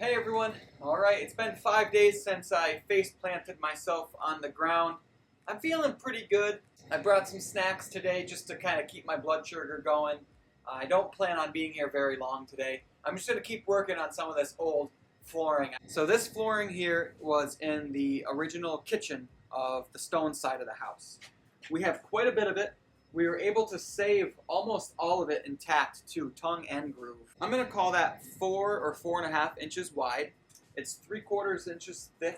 Hey everyone! Alright, it's been 5 days since I face planted myself on the ground. I'm feeling pretty good. I brought some snacks today just to kind of keep my blood sugar going. I don't plan on being here very long today. I'm just going to keep working on some of this old flooring. So this flooring here was in the original kitchen of the stone side of the house. We have quite a bit of it. We were able to save almost all of it intact too, tongue and groove. I'm going to call that 4 or 4.5 inches wide. It's 3/4 inches thick.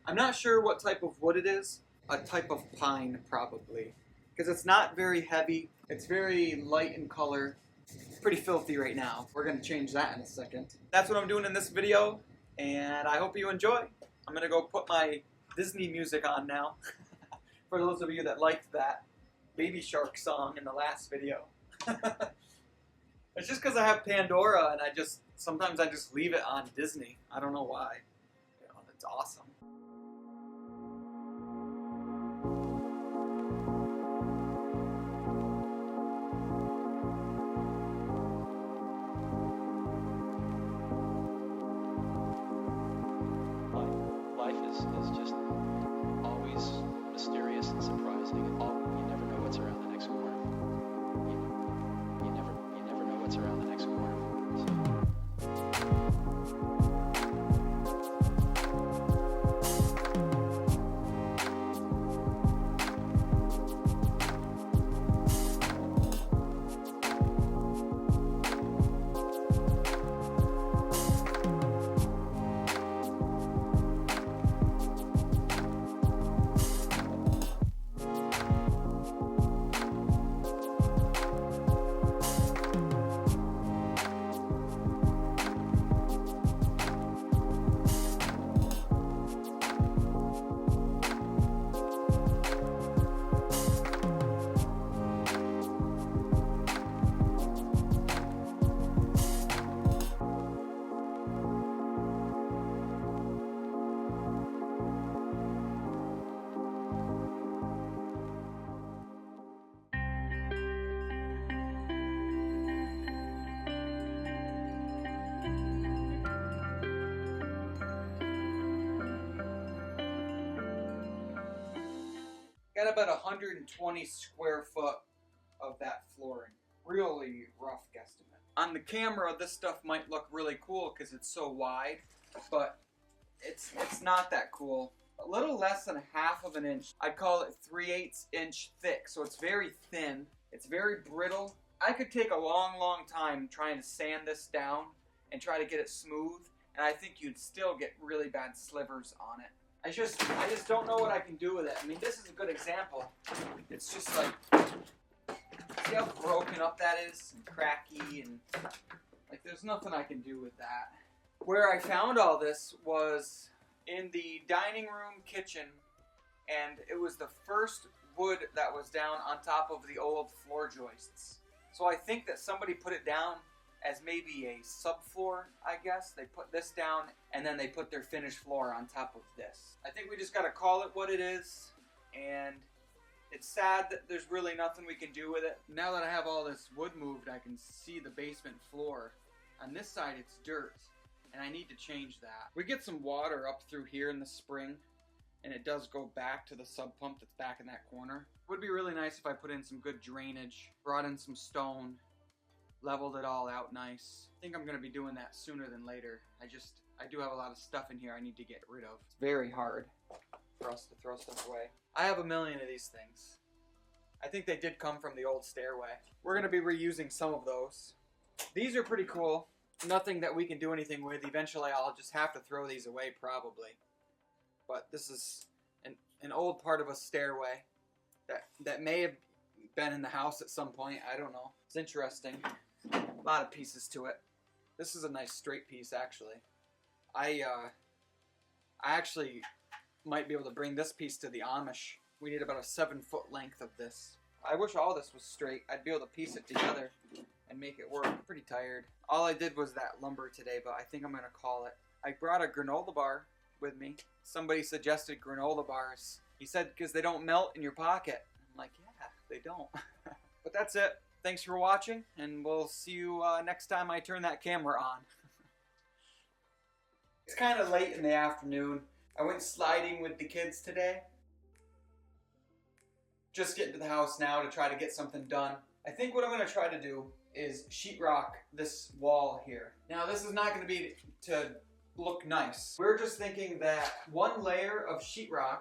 I'm not sure what type of wood it is. A type of pine probably. Because it's not very heavy. It's very light in color. It's pretty filthy right now. We're going to change that in a second. That's what I'm doing in this video. And I hope you enjoy. I'm going to go put my Disney music on now. For those of you that liked that Baby Shark song in the last video. It's just because I have Pandora and sometimes I just leave it on Disney. I don't know why. You know, it's awesome. Life is just always mysterious and surprising. You never know what's around the next corner. You never know what's around the next corner. Got about 120 square foot of that flooring. Really rough guesstimate. On the camera, this stuff might look really cool because it's so wide, but it's not that cool. A little less than 1/2 of an inch. I'd call it 3/8 inch thick, so it's very thin. It's very brittle. I could take a long time trying to sand this down and try to get it smooth, and I think you'd still get really bad slivers on it. I just don't know what I can do with it. I mean, this is a good example. It's just like, see how broken up that is and cracky, and like there's nothing I can do with that. Where I found all this was in the dining room kitchen, and it was the first wood that was down on top of the old floor joists. So I think that somebody put it down as maybe a subfloor, I guess. They put this down and then they put their finished floor on top of this. I think we just gotta call it what it is, and it's sad that there's really nothing we can do with it. Now that I have all this wood moved, I can see the basement floor. On this side it's dirt, and I need to change that. We get some water up through here in the spring, and it does go back to the sub pump that's back in that corner. It would be really nice if I put in some good drainage, brought in some stone, leveled it all out nice. I think I'm going to be doing that sooner than later. I do have a lot of stuff in here I need to get rid of. It's very hard for us to throw stuff away. I have a million of these things. I think they did come from the old stairway. We're going to be reusing some of those. These are pretty cool. Nothing that we can do anything with. Eventually I'll just have to throw these away probably. But this is an old part of a stairway that may have been in the house at some point. I don't know. It's interesting. A lot of pieces to it. This is a nice straight piece, actually. I actually might be able to bring this piece to the Amish. We need about a 7-foot length of this. I wish all this was straight. I'd be able to piece it together and make it work. I'm pretty tired. All I did was that lumber today, but I think I'm going to call it. I brought a granola bar with me. Somebody suggested granola bars. He said because they don't melt in your pocket. I'm like, yeah, they don't. But that's it. Thanks for watching, and we'll see you next time I turn that camera on. It's kind of late in the afternoon. I went sliding with the kids today. Just getting to the house now to try to get something done. I think what I'm going to try to do is sheetrock this wall here. Now this is not going to be to look nice. We're just thinking that one layer of sheetrock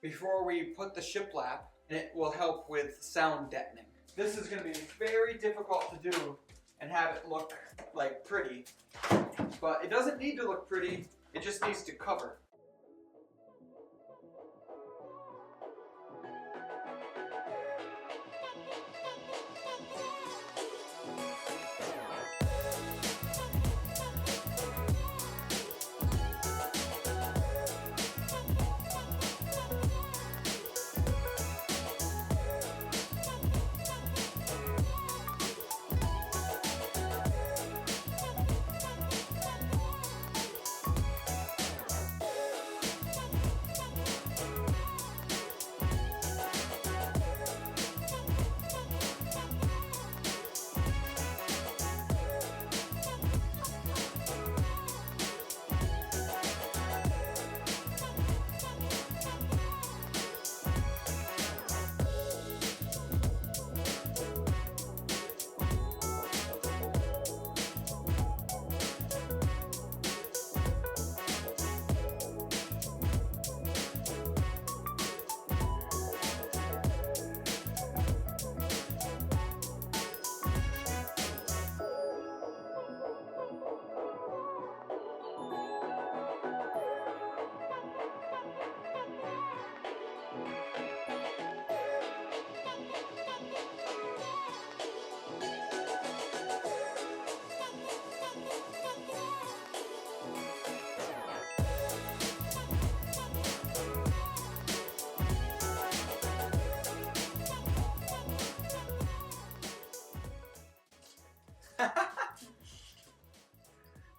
before we put the shiplap, and it will help with sound deadening. This is going to be very difficult to do and have it look like pretty, but it doesn't need to look pretty, it just needs to cover.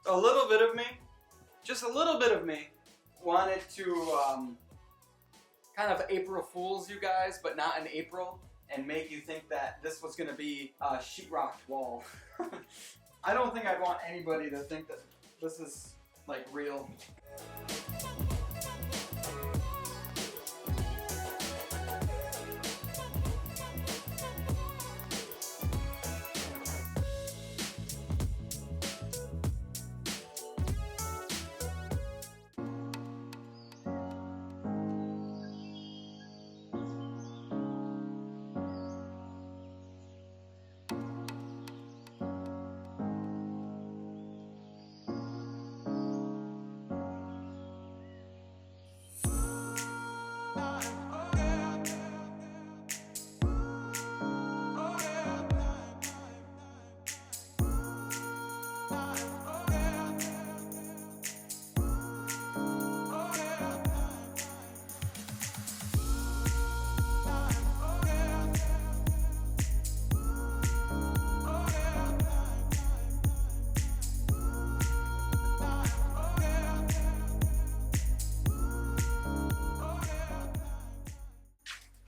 A little bit of me, just a little bit of me, wanted to kind of April Fools you guys, but not in April, and make you think that this was going to be a sheetrocked wall. I don't think I'd want anybody to think that this is like real.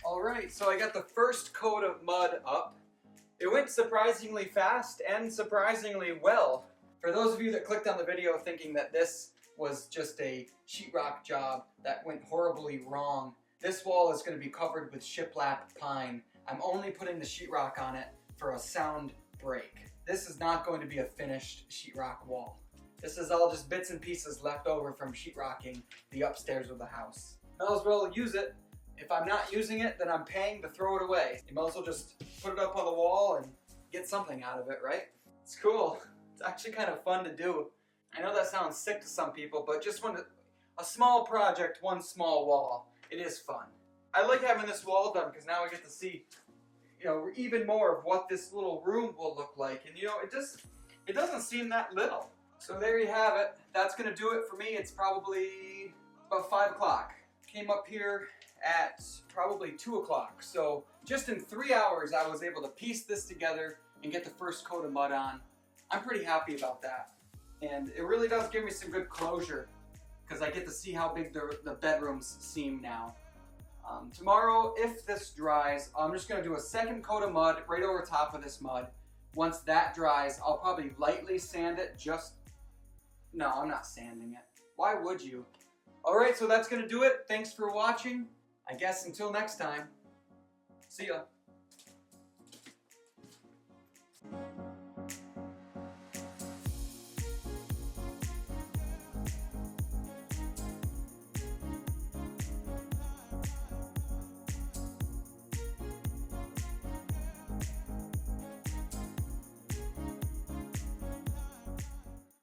Alright, so I got the first coat of mud up. It went surprisingly fast and surprisingly well. For those of you that clicked on the video thinking that this was just a sheetrock job that went horribly wrong, this wall is going to be covered with shiplap pine. I'm only putting the sheetrock on it for a sound break. This is not going to be a finished sheetrock wall. This is all just bits and pieces left over from sheetrocking the upstairs of the house. Might as well use it. If I'm not using it, then I'm paying to throw it away. You might as well just put it up on the wall and get something out of it, right? It's cool. It's actually kind of fun to do. I know that sounds sick to some people, but just when a small project, one small wall, it is fun. I like having this wall done because now I get to see, you know, even more of what this little room will look like. And you know, it doesn't seem that little. So there you have it. That's gonna do it for me. It's probably about 5 o'clock. Came up here at probably 2 o'clock. So just in 3 hours, I was able to piece this together and get the first coat of mud on. I'm pretty happy about that. And it really does give me some good closure because I get to see how big the bedrooms seem now. Tomorrow, if this dries, I'm just going to do a second coat of mud right over top of this mud. Once that dries, I'll probably lightly sand it just No, I'm not sanding it. Why would you? Alright, so that's gonna do it. Thanks for watching. I guess until next time. See ya.